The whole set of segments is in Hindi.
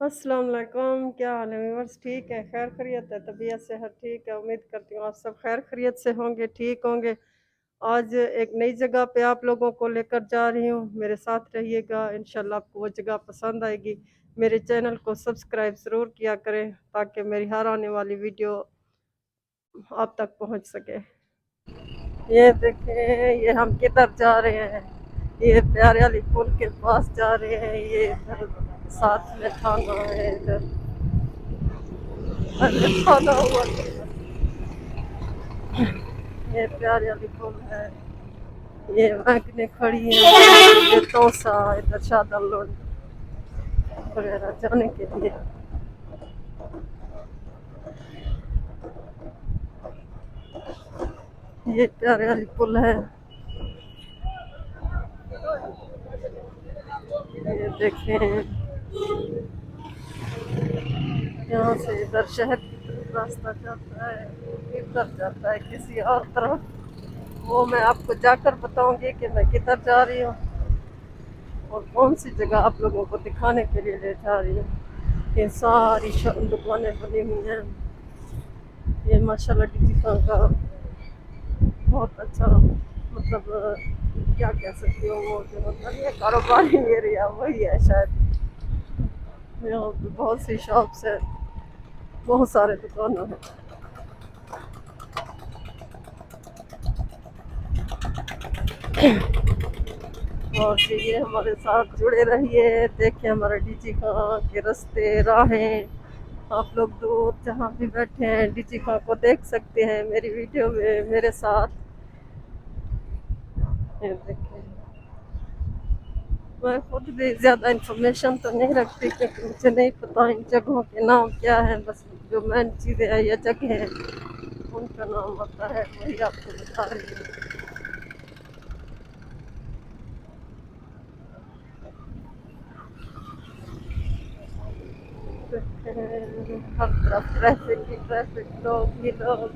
अस्सलाम वालेकुम, क्या हाल है व्यूअर्स? ठीक है, खैर खैरियत है, तबीयत सेहत ठीक है। उम्मीद करती हूँ आप सब खैर खैरियत से होंगे, ठीक होंगे। आज एक नई जगह पे आप लोगों को लेकर जा रही हूँ, मेरे साथ रहिएगा, इंशाल्लाह आपको वो जगह पसंद आएगी। मेरे चैनल को सब्सक्राइब ज़रूर किया करें ताकि मेरी हर आने वाली वीडियो आप तक पहुँच सके। ये देखें, ये हम किधर जा रहे हैं? ये प्यारे वाली पुल के पास जा रहे हैं। ये इधर साथ में थाना है, इधर खाना हुआ। ये प्यारे वाली पुल है। ये वैगने खड़ी है, ये तोसा इधर शादल रोड वगैरह जाने के लिए। ये प्यारे वाली पुल है। ये देखें, यहाँ से इधर शहर की तरफ रास्ता जाता है, इधर जाता है किसी और तरफ। वो मैं आपको जाकर बताऊंगी कि मैं किधर जा रही हूँ और कौन सी जगह आप लोगों को दिखाने के लिए ले जा रही हूँ। ये सारी दुकानें बनी हुई हैं। ये माशाल्लाह डिजी खान का बहुत अच्छा, मतलब क्या कह सकती हो, वो जो होता है कारोबारी एरिया वही है शायद। यहाँ पे बहुत सी शॉप्स है, बहुत सारे दुकानों हैं। और ये हमारे साथ जुड़े रहिए, देखिए हमारे डीजी खां के रास्ते राहें। आप लोग दूर जहाँ भी बैठे हैं डीजी खां को देख सकते हैं मेरी वीडियो में मेरे साथ। ये देखिए, मैं खुद भी ज़्यादा इंफॉर्मेशन तो नहीं रखती क्योंकि मुझे नहीं पता इन जगहों के नाम क्या है। बस जो मेन चीज़ें हैं या जगह हैं उनका नाम आता है, वही आपको बता रही हूँ। हर तरफ ट्रैफिक ही ट्रैफिक, लोग ही लोग।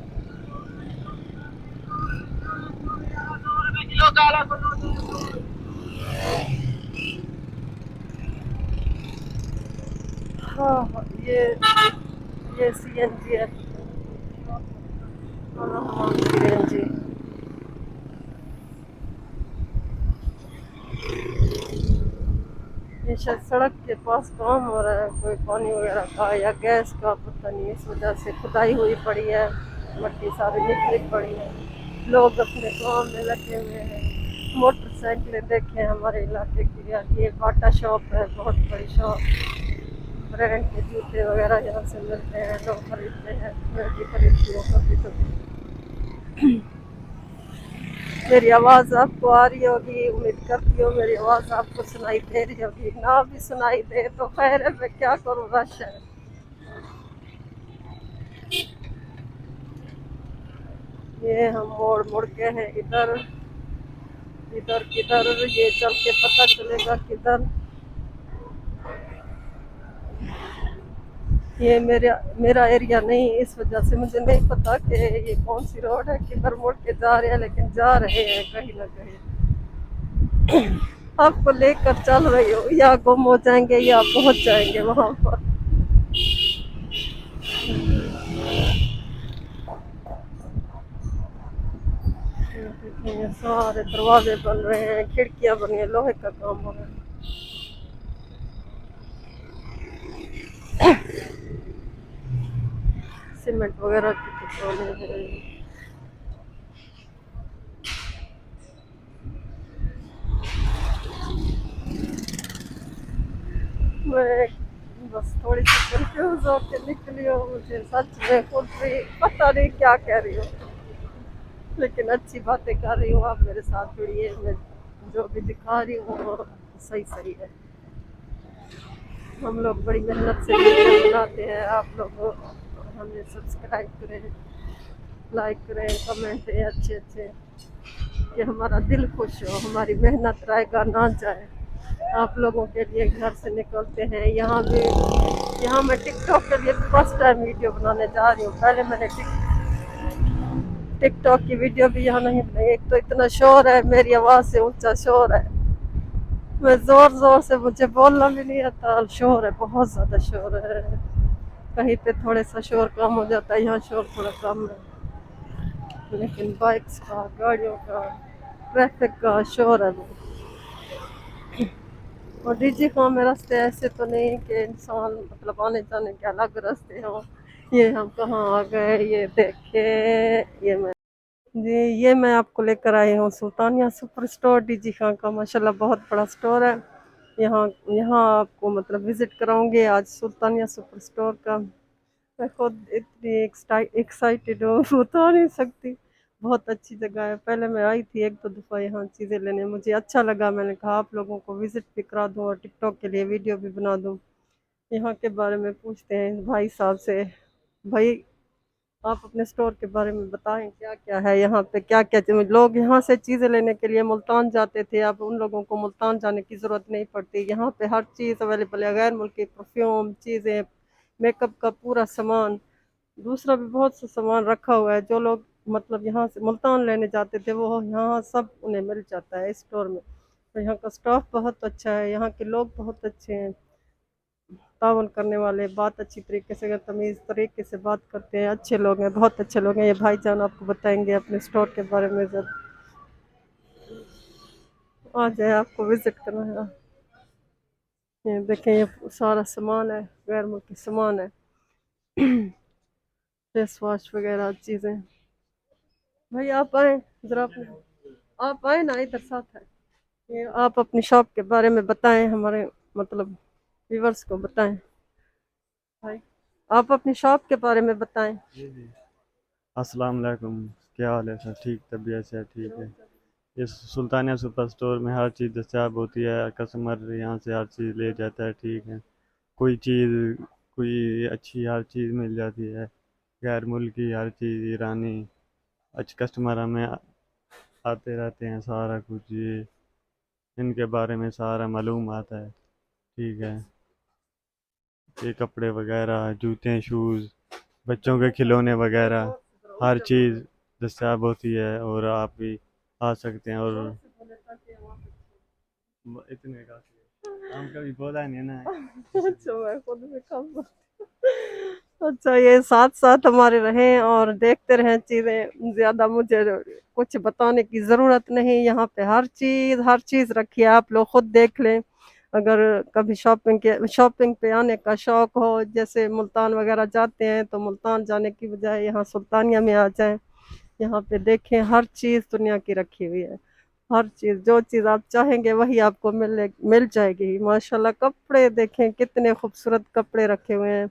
हाँ हाँ, ये सीएनजी है। हाँ हाँ, सीएनजी। ये शायद सड़क के पास काम हो रहा है, कोई पानी वगैरह का या गैस का, पता नहीं। इस वजह से खुदाई हुई पड़ी है, मट्टी सारी निकली पड़ी है, लोग अपने काम में लगे हुए हैं। मोटरसाइकिलें देखें हमारे इलाके की। यार ये बाटा शॉप है, बहुत बड़ी शॉप। ब्रांड के जूते वगैरह यहाँ से मिलते हैं, लोग खरीदते हैं। मैं भी खरीदती हूँ कभी कभी। मेरी आवाज़ आपको आ रही होगी, उम्मीद करती हूँ मेरी आवाज़ आपको सुनाई दे रही होगी। ना भी सुनाई दे तो खैर है, मैं क्या करूँ, रश है। ये हम मोड़ मुड़ के हैं इधर, इधर किधर ये चल के पता चलेगा किधर। ये मेरा एरिया नहीं, इस वजह से मुझे नहीं पता कि ये कौन सी रोड है, किधर मुड़ के जा रहे हैं, लेकिन जा रहे हैं कहीं ना कहीं। आपको लेकर चल रही हूँ, या गुम हो जाएंगे या पहुंच जाएंगे वहां पर। ये सारे दरवाजे बन रहे हैं, खिड़कियां बनी है, लोहे का काम हो रहा है। सीमेंट वगैरह की दुकानें हैं। मैं बस थोड़ी सी कंफ्यूज होकर निकली हूँ, मुझे सच में खुद भी पता नहीं क्या कह रही हूँ, लेकिन अच्छी बातें कर रही हूँ। आप मेरे साथ जुड़िए, मैं जो भी दिखा रही हूँ वो सही सही है। हम लोग बड़ी मेहनत से वीडियो बनाते हैं, आप लोग हमें सब्सक्राइब करें, लाइक करें, कमेंट दें अच्छे अच्छे, कि हमारा दिल खुश हो, हमारी मेहनत रायगा ना जाए। आप लोगों के लिए घर से निकलते हैं यहाँ भी। यहाँ मैं टिकटॉक के लिए फर्स्ट टाइम वीडियो बनाने जा रही हूँ। पहले मैंने टिकटॉक की वीडियो भी यहाँ नहीं बनाई। एक तो इतना शोर है, मेरी आवाज़ से ऊंचा शोर है। मैं जोर जोर से, मुझे बोलना भी नहीं आता, शोर है, बहुत ज्यादा शोर है। कहीं पे थोड़े सा शोर कम हो जाता है, यहाँ शोर थोड़ा कम है। लेकिन बाइक्स का, गाड़ियों का, ट्रैफिक का शोर है वो। और डीजी खां में रास्ते ऐसे तो नहीं कि इंसान मतलब आने जाने के अलग रास्ते हों। ये हम कहाँ आ गए, ये देखे। ये मैं जी, ये मैं आपको लेकर आई हूँ सुल्तानिया सुपर स्टोर। डीजी खां का माशाल्लाह बहुत बड़ा स्टोर है। यहाँ यहाँ आपको मतलब विजिट कराऊंगी आज सुल्तानिया सुपर स्टोर का। मैं खुद इतनी एक्साइटेड हूँ बता नहीं सकती। बहुत अच्छी जगह है, पहले मैं आई थी एक दो दफ़ा यहाँ चीज़ें लेने, मुझे अच्छा लगा। मैंने कहा आप लोगों को विजिट भी करा दूँ और टिकटॉक के लिए वीडियो भी बना दूँ। यहाँ के बारे में पूछते हैं भाई साहब से। भाई, आप अपने स्टोर के बारे में बताएं, क्या क्या है यहाँ पे, क्या क्या लोग यहाँ से चीज़ें लेने के लिए मुल्तान जाते थे, अब उन लोगों को मुल्तान जाने की ज़रूरत नहीं पड़ती। यहाँ पे हर चीज़ अवेलेबल है, गैर मुल्की परफ्यूम, चीज़ें, मेकअप का पूरा सामान, दूसरा भी बहुत सा सामान रखा हुआ है। जो लोग मतलब यहाँ से मुल्तान लेने जाते थे वो यहाँ सब उन्हें मिल जाता है इस स्टोर में। तो यहाँ का स्टाफ बहुत अच्छा है, यहाँ के लोग बहुत अच्छे हैं, तावन करने वाले, बात अच्छी तरीके से, अगर तमीज़ तरीके से बात करते हैं, अच्छे लोग हैं, बहुत अच्छे लोग हैं। ये भाईजान आपको बताएंगे अपने स्टोर के बारे में जब आ जाए, आपको विजिट करना है। ये देखें, ये सारा सामान है, गैर मुल्की सामान है, फेस वॉश वगैरह चीज़ें। भाई आप आए जरा, आप आए ना, इधर साथ है। ये आप अपनी शॉप के बारे में बताएं, हमारे मतलब व्यूवर्स को बताएं। भाई, आप अपनी शॉप के बारे में बताएं। जी जी। अस्सलाम वालेकुम। क्या हाल है सर? ठीक, तबीयत से ठीक है। ये सुल्तानिया सुपर स्टोर में हर चीज़ दस्तियाब होती है, कस्टमर यहाँ से हर चीज़ ले जाता है, ठीक है। कोई चीज़, कोई अच्छी हर चीज़ मिल जाती है, गैर मुल्की हर चीज़, ईरानी। अच्छे कस्टमर हमें आते रहते हैं, सारा कुछ ये इनके बारे में सारा मालूम आता है, ठीक है। ये कपड़े वगैरह, जूते, शूज़, बच्चों के खिलौने वगैरह, हर चीज़ दस्तियाब होती है और आप भी आ सकते हैं। और इतने काफ़ी है, हम कभी बोला नहीं ना। अच्छा, मैं खुद में कम बोलती हूँ। अच्छा, ये साथ साथ हमारे रहें और देखते रहें चीज़ें, ज़्यादा मुझे कुछ बताने की ज़रूरत नहीं। यहाँ पे हर चीज़ रखी है, आप लोग खुद देख लें। अगर कभी शॉपिंग पे आने का शौक हो, जैसे मुल्तान वगैरह जाते हैं, तो मुल्तान जाने की बजाय यहाँ सुल्तानिया में आ जाएं। यहाँ पे देखें, हर चीज़ दुनिया की रखी हुई है। हर चीज़, जो चीज़ आप चाहेंगे वही आपको मिल जाएगी। माशाल्लाह, कपड़े देखें, कितने खूबसूरत कपड़े रखे हुए हैं,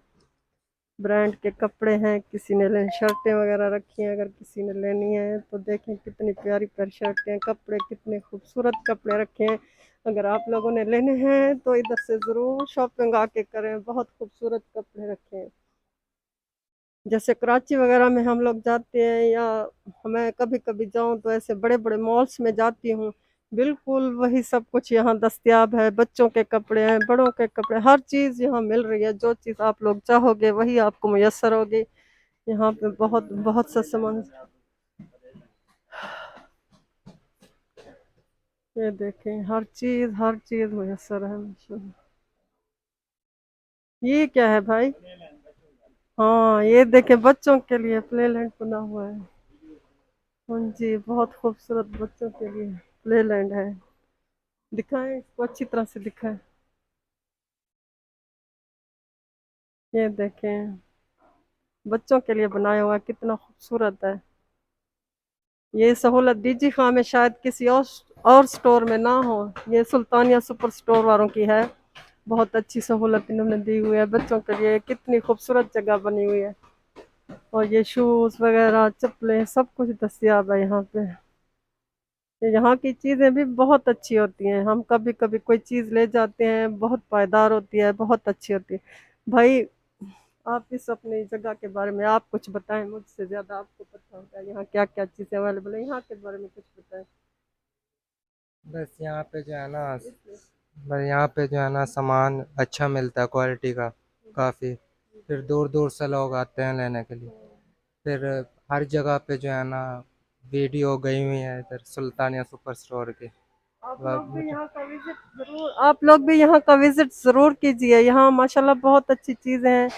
ब्रांड के कपड़े हैं। किसी ने ले शर्टें वगैरह रखी हैं, अगर किसी ने लेनी है तो देखें कितनी प्यारी प्यारी शर्टें, कपड़े, कितने खूबसूरत कपड़े रखे हैं। अगर आप लोगों ने लेने हैं तो इधर से ज़रूर शॉपिंग आके करें, बहुत खूबसूरत कपड़े रखे हैं। जैसे कराची वगैरह में हम लोग जाते हैं, या मैं कभी कभी जाऊं तो ऐसे बड़े बड़े मॉल्स में जाती हूँ, बिल्कुल वही सब कुछ यहाँ दस्तयाब है। बच्चों के कपड़े हैं, बड़ों के कपड़े, हर चीज़ यहाँ मिल रही है। जो चीज़ आप लोग चाहोगे वही आपको मुयस्सर होगी। यहाँ पे बहुत बहुत सा सामान, ये देखें, हर चीज़ मुयस्सर है माशाल्लाह। ये क्या है भाई? हाँ, ये देखें, बच्चों के लिए प्ले लैंड बना हुआ है। हाँ जी, बहुत खूबसूरत बच्चों के लिए प्ले लैंड है। दिखाएं इसको, अच्छी तरह से दिखाएं। ये देखें, बच्चों के लिए बनाया हुआ, कितना खूबसूरत है। ये सहूलत डीजी खां में शायद किसी और स्टोर में ना हो, ये सुल्तानिया सुपर स्टोर वालों की है। बहुत अच्छी सहूलत इन्होंने दी हुई है बच्चों के लिए, कितनी खूबसूरत जगह बनी हुई है। और ये शूज़ वगैरह, चप्पलें, सब कुछ दस्तियाब है यहाँ पे। यहाँ की चीज़ें भी बहुत अच्छी होती हैं, हम कभी कभी कोई चीज़ ले जाते हैं, बहुत पायदार होती है, बहुत अच्छी होती है। भाई, आप इस अपनी जगह के बारे में आप कुछ बताएं, मुझसे ज़्यादा आपको पता होगा यहाँ क्या क्या चीज़ें अवेलेबल है, यहाँ के बारे में कुछ बताएं। बस यहाँ पे जो है ना बस यहाँ पे जो है ना सामान अच्छा मिलता है, क्वालिटी का काफ़ी। फिर दूर दूर से लोग आते हैं लेने के लिए। फिर हर जगह पे जो है ना वीडियो गई हुई है इधर सुल्तानिया सुपर स्टोर की। आप वह लोग भी मुझे यहाँ का विजिट जरूर आप लोग भी यहाँ का विजिट जरूर कीजिए। यहाँ माशाल्लाह बहुत अच्छी चीजें हैं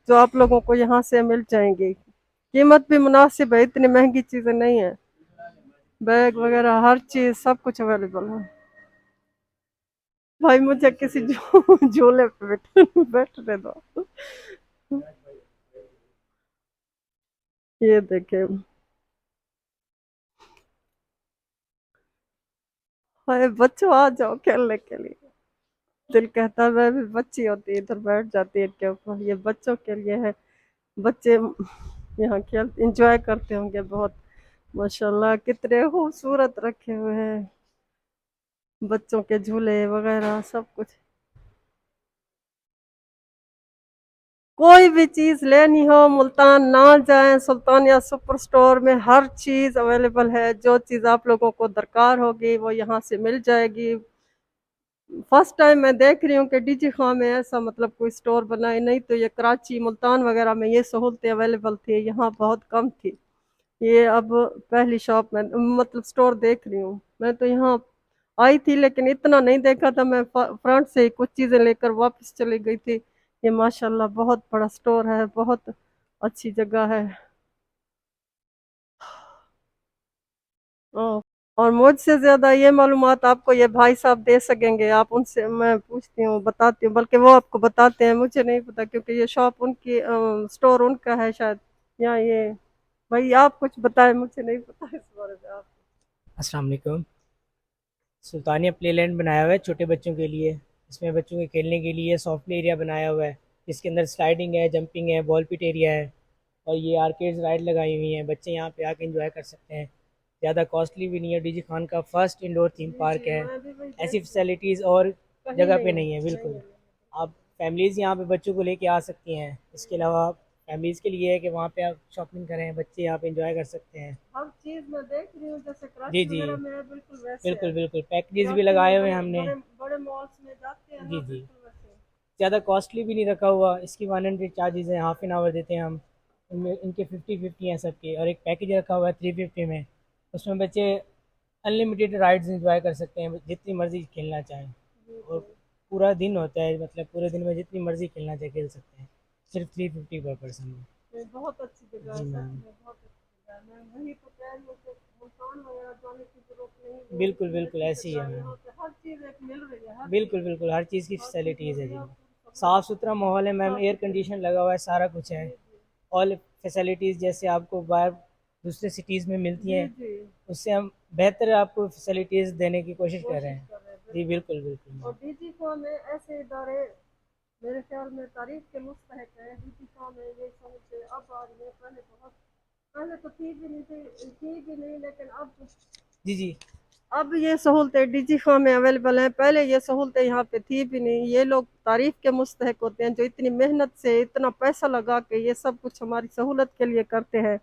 जो आप लोगों को यहाँ से मिल जाएंगी। कीमत भी मुनासिब है, इतनी महंगी चीजें नहीं है। बैग वगैरह हर चीज सब कुछ अवेलेबल है। भाई मुझे किसी झूले पे बैठने दो। ये देखे, भाई बच्चों आ जाओ खेलने के लिए। दिल कहता है मैं भी बच्ची होती इधर बैठ जाती है इनके ऊपर। ये बच्चों के लिए है, बच्चे यहाँ खेल इंजॉय करते होंगे बहुत। माशाल्लाह कितने खूबसूरत रखे हुए हैं बच्चों के झूले वगैरह सब कुछ। कोई भी चीज लेनी हो मुल्तान ना जाएं, सुल्तानिया सुपर स्टोर में हर चीज अवेलेबल है। जो चीज आप लोगों को दरकार होगी वो यहाँ से मिल जाएगी। फर्स्ट टाइम मैं देख रही हूँ कि डीजी खां में ऐसा मतलब कोई स्टोर बना है, नहीं तो ये कराची मुल्तान वगैरह में ये सहूलतें अवेलेबल थी, यहाँ बहुत कम थी। ये अब पहली शॉप में मतलब स्टोर देख रही हूँ। मैं तो यहाँ आई थी लेकिन इतना नहीं देखा था, मैं फ्रंट से ही कुछ चीज़ें लेकर वापस चली गई थी। ये माशाल्लाह बहुत बड़ा स्टोर है, बहुत अच्छी जगह है। ओ, और मुझसे ज्यादा ये मालूमात आपको ये भाई साहब दे सकेंगे, आप उनसे मैं पूछती हूँ बताती हूँ, बल्कि वो आपको बताते हैं, मुझे नहीं पता क्योंकि ये शॉप उनकी स्टोर उनका है शायद। या ये भाई आप कुछ बताएं, मुझे नहीं पता इस बारे में। आप अस्सलाम वालेकुम। सुल्तानिया प्लेलैंड बनाया हुआ है छोटे बच्चों के लिए। इसमें बच्चों के खेलने के लिए सॉफ्ट प्ले एरिया बनाया हुआ है, जिसके अंदर स्लाइडिंग है, जंपिंग है, बॉल पिट एरिया है, और ये आर्केड्स राइड लगाई हुई हैं। बच्चे यहाँ पे आके एंजॉय कर सकते हैं। ज़्यादा कॉस्टली भी नहीं है। डीजी खान का फर्स्ट इंडोर थीम जी पार्क जी है। मैं भी वही ऐसी देख रही हूँ, फैसिलिटीज़ और कहीं जगह नहीं पे है, नहीं है नहीं बिल्कुल। है। आप फैमिलीज़ यहाँ पे बच्चों को लेके आ सकती हैं। इसके अलावा फैमिलीज़ के लिए है कि वहाँ पे आप शॉपिंग करें, बच्चे यहाँ पे एंजॉय कर सकते हैं। हर चीज मैं देख रही हूँ जैसे जी कराची जी, वगैरह में है बिल्कुल वैसे है। बिल्कुल बिल्कुल पैकेजेस भी कराची लगाए में हुए हैं बड़े हमने। बड़े बड़े मॉल्स में जाते हैं जी ना जी, बिल्कुल वैसे। ज़्यादा कॉस्टली भी नहीं रखा हुआ। इसकी 100 चार्जेज़ हैं, हाफ एन आवर देते हैं हम। इनमें इनके 50-50 हैं सबके, और एक पैकेज रखा हुआ है 350 में। उसमें बच्चे अनलिमिटेड राइड्स इंजॉय कर सकते हैं, जितनी मर्ज़ी खेलना चाहें। जी और जी। पूरा दिन होता है, मतलब पूरे दिन में जितनी मर्ज़ी खेलना चाहे खेल सकते हैं, सिर्फ 350 पर पर्सन में। ये बहुत अच्छी जगह है, जी सच मैम, में बहुत अच्छी जगह है। मैं वही तो कह रही हूँ कि मुल्तान वगैरह जाने की जरूरत नहीं है, बिल्कुल इतनी बिल्कुल अच्छी ऐसी जगह है है मैम। यहाँ पे। हर चीज एक मिल रही है, हर बिल्कुल चीज, बिल्कुल हर चीज़ की हर चीज फैसिलिटीज़ है जी। मुहैया पूरी साफ़ सहूलत सुथरा माहौल है मैम, साफ एयर सुथरी। कंडीशन लगा हुआ है, सारा कुछ है। जी जी ऑल फैसिलिटीज़ जैसे आपको बाहर दूसरे सिटीज़ में मिलती जी हैं, जी। उससे हम बेहतर आपको फैसिलिटीज़ देने की कोशिश कर रहे कोशिश हैं। कर रहे हैं जी बिल्कुल। बिल्कुल बिल्कुल और मैम। डीजी फॉर्म में ऐसे इदारे मेरे ख्याल में तारीफ के मुस्तहक है। डीजी फॉर्म में ये सहूलतें अब आ रही है, पहले बहुत, पहले तो थी भी नहीं लेकिन जी जी अब ये सहूलतें डीजी खां में अवेलेबल हैं। पहले ये सहूलतें यहाँ पे थी भी नहीं। ये लोग तारीफ के मुस्तहक होते हैं जो इतनी मेहनत से इतना पैसा लगा के ये सब कुछ हमारी सहूलत के लिए करते हैं।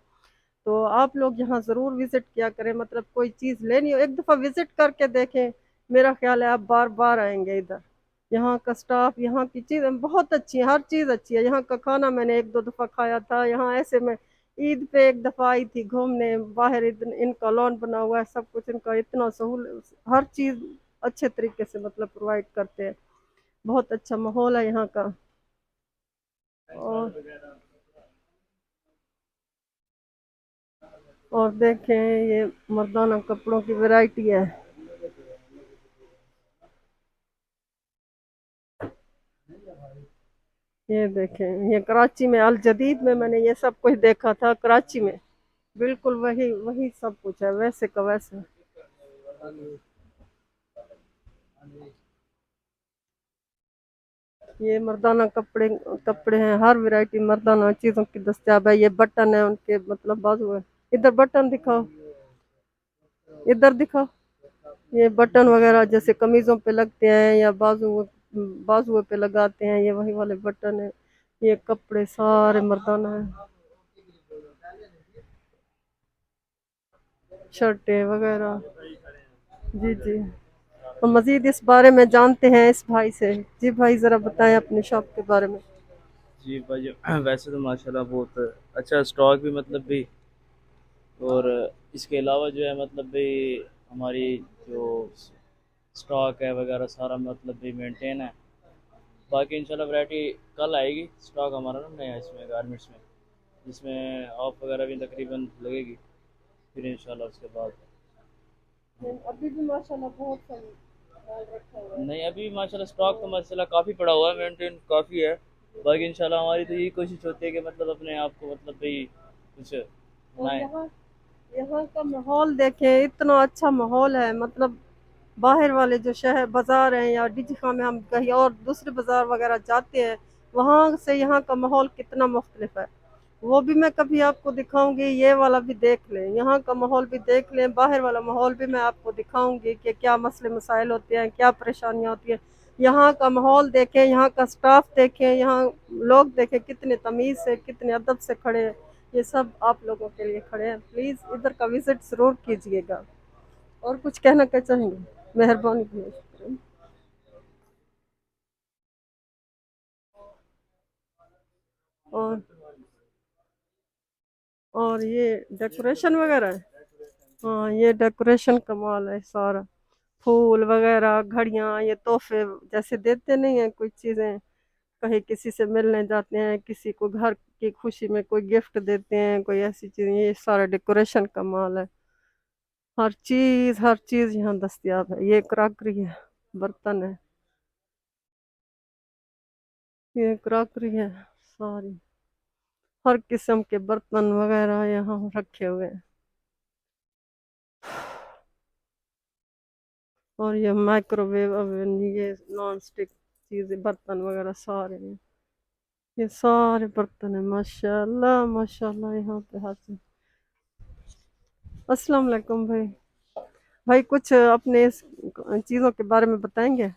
तो आप लोग यहाँ ज़रूर विज़िट किया करें, मतलब कोई चीज़ लेनी हो एक दफ़ा विज़िट करके देखें, मेरा ख्याल है आप बार बार आएंगे इधर। यहाँ का स्टाफ, यहाँ की चीज़ें बहुत अच्छी हैं, हर चीज़ अच्छी है। यहाँ का खाना मैंने एक दो दफ़ा खाया था यहाँ। ऐसे मैं ईद पे एक दफ़ा आई थी घूमने बाहर, इनका लॉन बना हुआ है, सब कुछ इनका इतना सहूल, हर चीज़ अच्छे तरीके से मतलब प्रोवाइड करते हैं। बहुत अच्छा माहौल है यहाँ का। और और देखें ये मर्दाना कपड़ों की वैरायटी है। ये देखें, ये कराची में अल जदीद में मैंने ये सब कुछ देखा था कराची में, बिल्कुल वही वही सब कुछ है वैसे का वैसे। ये मर्दाना कपड़े कपड़े हैं, हर वैरायटी मर्दाना चीज़ों की दस्तियाब है। ये बटन है उनके मतलब बाजू है, इधर बटन दिखाओ, इधर दिखाओ। ये बटन वगैरह जैसे कमीज़ों पे लगते हैं या बाजुओं पे लगाते हैं, ये वही वाले बटन है। ये कपड़े सारे मर्दाना है, शर्टें वगैरह। जी जी। और मज़ीद इस बारे में जानते हैं इस भाई से। जी भाई ज़रा बताएं अपने शॉप के बारे में। जी भाई वैसे तो माशाल्लाह बहुत अच्छा स्टॉक भी मतलब भी, और इसके अलावा जो है मतलब भी हमारी जो स्टॉक है वगैरह सारा मतलब भी मेंटेन है। बाकी इंशाल्लाह वैरायटी कल आएगी स्टॉक हमारा ना नया इसमें गारमेंट्स में, जिसमें ऑफ वगैरह भी तकरीबन लगेगी, फिर इंशाल्लाह उसके बाद। अभी भी माशाल्लाह बहुत सही माल रखा हुआ है। नहीं अभी माशाल्लाह स्टॉक तो माशाल्लाह काफ़ी पड़ा हुआ है, मेंटेन काफ़ी है। बाकी इंशाल्लाह हमारी तो यही कोशिश होती है कि मतलब अपने आप को मतलब भाई कुछ और बनाए। यहाँ यहाँ का माहौल देखें, इतना अच्छा माहौल है। मतलब बाहर वाले जो शहर बाजार हैं या डिजिखा में हम कहीं और दूसरे बाजार वगैरह जाते हैं, वहाँ से यहाँ का माहौल कितना मुख्तलिफ है। वो भी मैं कभी आपको दिखाऊंगी, ये वाला भी देख लें, यहाँ का माहौल भी देख लें, बाहर वाला माहौल भी मैं आपको दिखाऊंगी कि क्या मसले मसाइल होते हैं, क्या परेशानियाँ होती हैं। यहाँ का माहौल देखें, यहाँ का स्टाफ देखें, यहाँ लोग देखें कितने तमीज़ से कितने अदब से खड़े हैं। ये सब आप लोगों के लिए खड़े हैं। प्लीज़ इधर का विजिट ज़रूर कीजिएगा। और कुछ कहना क्या चाहेंगे? मेहरबानी करें। और और ये डेकोरेशन वगैरह है। हाँ, ये डेकोरेशन कमाल है सारा। फूल वगैरह, घड़ियाँ, ये तोहफे जैसे देते नहीं हैं कोई चीज़ें, कहीं किसी से मिलने जाते हैं, किसी को घर की खुशी में कोई गिफ्ट देते हैं, कोई ऐसी चीज़, ये सारा डेकोरेशन कमाल है। हर चीज़ यहाँ दस्तयाब है। ये क्रॉकरी है, बर्तन है, ये क्रॉकरी है सारी। हर किस्म के बर्तन वगैरह यहाँ रखे हुए हैं। और ये माइक्रोवेव ओवन, ये नॉन स्टिक चीज़ें, बर्तन वगैरह सारे हैं। ये सारे बर्तन है, माशाल्लाह माशाल्लाह। यहाँ पे हर चीज़। अस्सलाम वालेकुम भाई। भाई कुछ अपने इस चीज़ों के बारे में बताएंगे?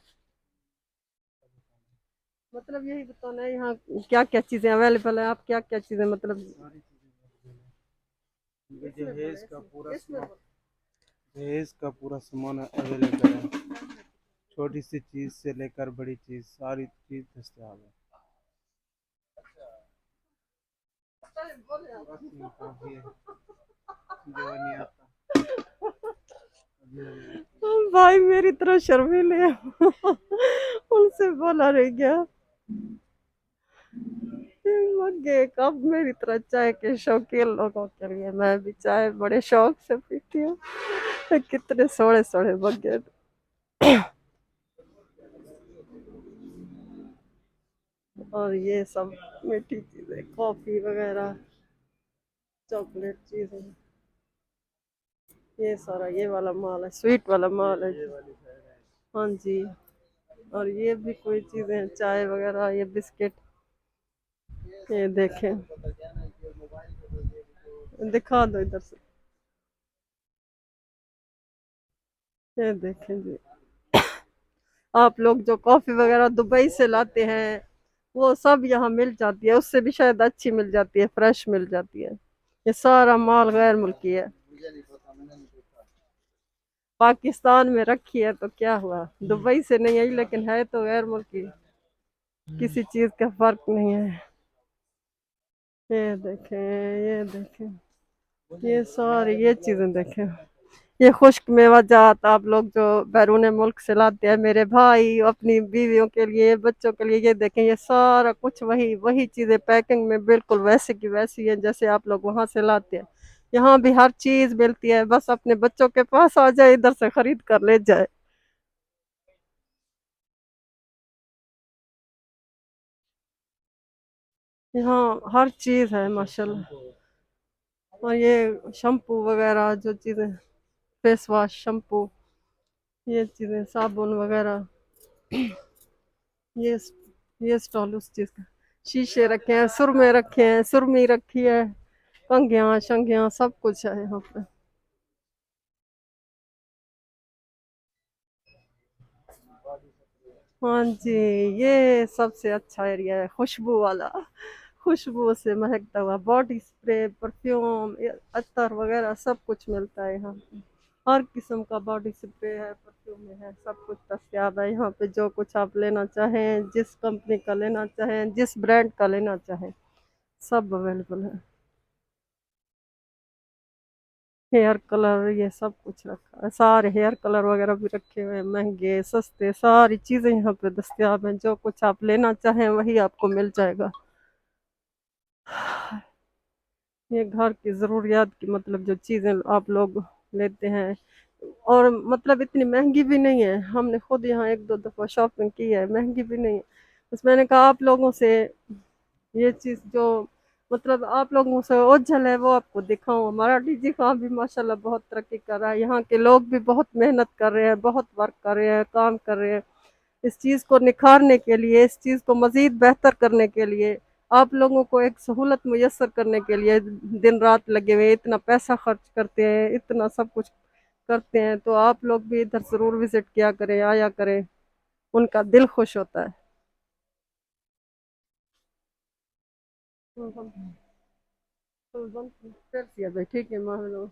मतलब यही बताना है यहाँ क्या क्या चीज़ें अवेलेबल है, आप क्या क्या चीज़ें मतलब दहेज का पूरा इसमें सामान, दहेज का पूरा सामान अवेलेबल है। छोटी सी चीज से लेकर बड़ी चीज सारी चीज दस्तियाब है। बस ये काफी है, जो नहीं आता। भाई मेरी तरह शर्मीले हैं। उनसे बोला रह गया। मगे कब मेरी तरह चाय के शौकीन लोगों के लिए, मैं भी चाय बड़े शौक से पीती हूँ। कितने सोने सोने मगे। और ये सब मीठी चीजें, कॉफी वगैरह, चॉकलेट चीजें, ये सारा ये वाला माल है, स्वीट वाला माल है जी। हाँ जी। और ये भी कोई चीजें हैं, चाय वगैरह, ये बिस्किट, ये देखें, दिखा दो इधर से, ये देखें जी। आप लोग जो कॉफी वगैरह दुबई से लाते हैं, वो सब यहाँ मिल जाती है, उससे भी शायद अच्छी मिल जाती है, फ्रेश मिल जाती है। ये सारा माल गैर मुल्की है, पाकिस्तान में रखी है तो क्या हुआ, दुबई से नहीं आई लेकिन है तो गैर मुल्की, किसी चीज का फर्क नहीं है। ये देखें, ये देखें, ये सारी ये चीजें देखें। ये खुश्क मेवाजात आप लोग जो बैरून मुल्क से लाते हैं, मेरे भाई अपनी बीवियों के लिए, बच्चों के लिए, ये देखें, ये सारा कुछ वही वही चीज़ें पैकिंग में बिल्कुल वैसे की वैसी है जैसे आप लोग वहाँ से लाते हैं। यहाँ भी हर चीज़ मिलती है, बस अपने बच्चों के पास आ जाए, इधर से खरीद कर ले जाए। यहाँ हर चीज़ है माशाल्लाह। और ये शैम्पू वगैरह जो चीज़ें, फेस वॉश, शैम्पू, ये चीज़ें, साबुन वगैरह, ये ये स्टॉल उस चीज का। शीशे रखे हैं, सुरमे रखे हैं, सुरमी रखी है, कंघियां शंघियां सब कुछ है यहाँ पे। हाँ जी, ये सबसे अच्छा एरिया है, खुशबू वाला, खुशबू से महकता हुआ बॉडी स्प्रे, परफ्यूम, अत्तर वगैरह सब कुछ मिलता है यहाँ पे। हर किस्म का बॉडी स्प्रे है, परफ्यूम में है, सब कुछ दस्तियाब है यहाँ पे। जो कुछ आप लेना चाहें, जिस कंपनी का लेना चाहें, जिस ब्रांड का लेना चाहें, सब अवेलेबल है। हेयर कलर ये सब कुछ रखा है, सारे हेयर कलर वगैरह भी रखे हुए हैं, महंगे सस्ते सारी चीज़ें यहाँ पे दस्तियाब हैं। जो कुछ आप लेना चाहें वही आपको मिल जाएगा। ये घर की ज़रूरियात की मतलब जो चीज़ें आप लोग लेते हैं, और मतलब इतनी महंगी भी नहीं है। हमने खुद यहाँ एक दो दफ़ा शॉपिंग की है, महंगी भी नहीं है। बस मैंने कहा आप लोगों से ये चीज़ जो मतलब आप लोगों से ओझल है वो आपको दिखाऊं। हमारा डीजी खां भी माशाल्लाह बहुत तरक्की कर रहा है, यहाँ के लोग भी बहुत मेहनत कर रहे हैं, बहुत वर्क कर रहे हैं, काम कर रहे हैं इस चीज़ को निखारने के लिए, इस चीज़ को मज़ीद बेहतर करने के लिए, आप लोगों को एक सहूलत मुयस्सर करने के लिए दिन रात लगे हुए हैं, इतना पैसा खर्च करते हैं, इतना सब कुछ करते हैं। तो आप लोग भी इधर ज़रूर विज़िट किया करें, आया करें, उनका दिल खुश होता है। भाई ठीक है मानो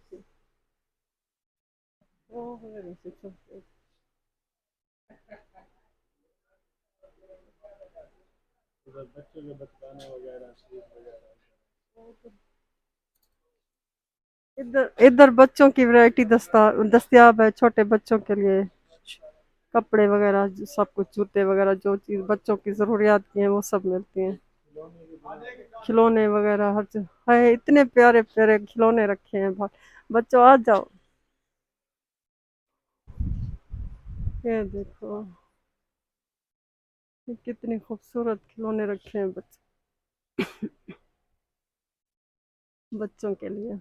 उधर बच्चों के बचकाने वगैरह शूज वगैरह। इधर इधर बच्चों की वैरायटी दस्तियाब है, छोटे बच्चों के लिए कपड़े वगैरह सब कुछ, जूते वगैरह जो चीज़ बच्चों की ज़रूरियात की हैं वो सब मिलती हैं। खिलौने वगैरह हर चीज़ है, इतने प्यारे प्यारे खिलौने रखे हैं। बच्चों आ जाओ, ये देखो ये कितने खूबसूरत खिलौने रखे हैं बच्चों के लिए।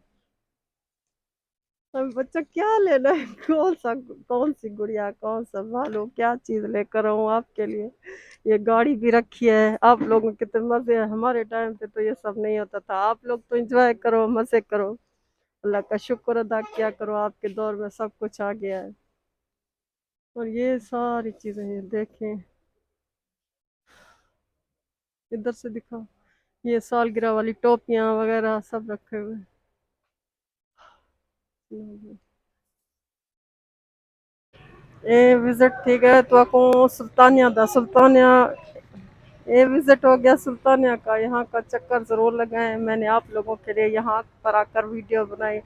अब बच्चा क्या लेना है, कौन सी गुड़िया, कौन सा भालू, क्या चीज़ लेकर आऊँ आपके लिए। ये गाड़ी भी रखी है, आप लोगों के तो मज़े हैं, हमारे टाइम पे तो ये सब नहीं होता था। आप लोग तो एंजॉय करो, मज़े करो, अल्लाह का शुक्र अदा किया करो, आपके दौर में सब कुछ आ गया है। और ये सारी चीज़ें ये देखें, इधर से दिखाओ, ये सालगिरह वाली टोपियाँ वगैरह सब रखे हुए हैं। ये विजिट थी गए तो अको सुल्तानिया दा सुल्तानिया, ये विजिट हो गया सुल्तानिया का। यहाँ का चक्कर ज़रूर लगाएं, मैंने आप लोगों के लिए यहाँ पर आकर वीडियो बनाई।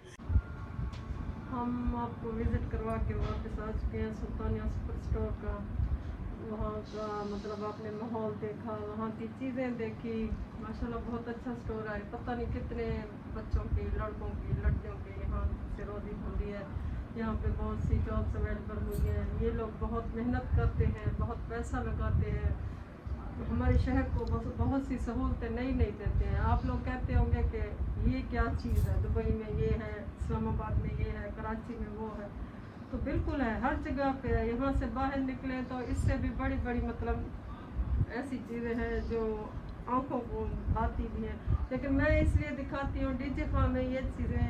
हम आपको विजिट करवा के वापस आ चुके हैं सुल्तानिया सुपर स्टोर का। वहाँ का मतलब आपने माहौल देखा, वहाँ की चीज़ें देखी, माशाल्लाह बहुत अच्छा स्टोर है। पता नहीं कितने बच्चों की, लड़कों की, लड़कियों की यहाँ से रोज़ी खुली है। यहाँ पे बहुत सी जॉब्स अवेलेबल हुई हैं। ये लोग बहुत मेहनत करते हैं, बहुत पैसा लगाते हैं, हमारे शहर को बहुत सी सहूलतें नई नई देते हैं। आप लोग कहते होंगे कि ये क्या चीज़ है, दुबई में ये है, इस्लामाबाद में ये है, कराची में वो है, तो बिल्कुल है, हर जगह पे है। यहाँ से बाहर निकले तो इससे भी बड़ी बड़ी मतलब ऐसी चीज़ें हैं जो आंखों को भाती भी हैं। लेकिन मैं इसलिए दिखाती हूँ, डीजे खां में ये चीज़ें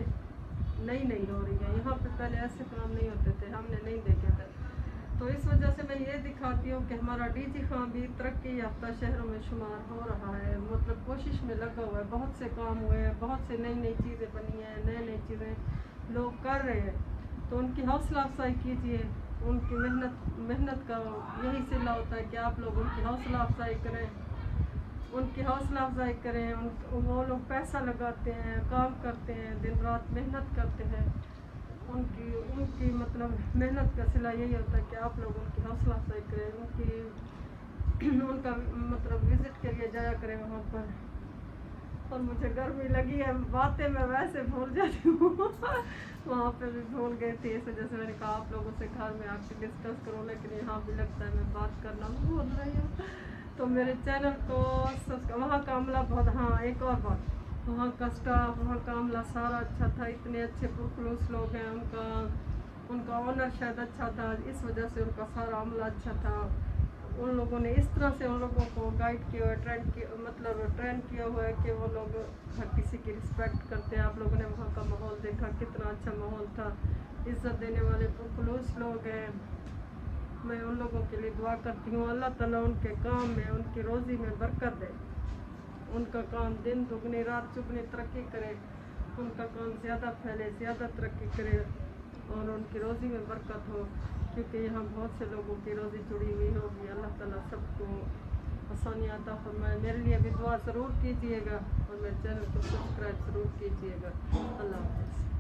नई नई हो रही हैं। यहाँ पे पहले ऐसे काम नहीं होते थे, हमने नहीं देखे थे, तो इस वजह से मैं ये दिखाती हूँ कि हमारा डीजी खां भी तरक्की याफ्ता शहरों में शुमार हो रहा है, मतलब कोशिश में लगा हुआ है। बहुत से काम हुए हैं, बहुत से नई नई चीज़ें बनी हैं, नई नई चीज़ें लोग कर रहे हैं, तो उनकी हौसला अफजाई कीजिए। उनकी मेहनत का यही सिला होता है कि आप लोग उनकी हौसला अफजाई करें, उनकी हौसला अफजाई करें। वो लोग पैसा लगाते हैं, काम करते हैं, दिन रात मेहनत करते हैं। उनकी उनकी मतलब मेहनत का सिला यही होता है कि आप लोग उनकी हौसला अफजाई करें, उनका मतलब विज़िट करिए, जाया करें वहाँ पर। और मुझे गर्मी लगी है, बातें मैं वैसे भूल जाती हूँ वहाँ पे भी भूल गई थी, इस वजह से मैंने कहा आप लोगों से घर में आके डिस्कस करूँ, लेकिन यहाँ भी लगता है मैं बात करना भूल रही हूँ। तो मेरे चैनल को वहाँ का अमला बहुत, हाँ एक और बात, वहाँ का स्टाफ, वहाँ का अमला सारा अच्छा था, इतने अच्छे पुरखलूस लोग हैं। उनका ऑनर शायद अच्छा था, इस वजह से उनका सारा अमला अच्छा था। उन लोगों ने इस तरह से उन लोगों को गाइड किया हुआ है, ट्रेन किया हुआ है कि वो लोग हर किसी की रिस्पेक्ट करते हैं। आप लोगों ने वहाँ का माहौल देखा, कितना अच्छा माहौल था, इज़्ज़त देने वाले पुरखलूस लोग हैं। मैं उन लोगों के लिए दुआ करती हूँ, अल्लाह ताला उनके काम में, उनकी रोज़ी में बरकत दे, उनका काम दिन दुगनी रात चुगनी तरक्की करे, उनका काम ज़्यादा फैले, ज़्यादा तरक्की करे, और उनकी रोज़ी में बरकत हो, क्योंकि यहाँ बहुत से लोगों की रोज़ी जुड़ी हुई होगी। अल्लाह ताला सबको आसानियाँ अता फरमाए। मेरे लिए भी दुआ ज़रूर कीजिएगा और मेरे चैनल को सब्सक्राइब ज़रूर कीजिएगा। अल्लाह हाफ़िज़।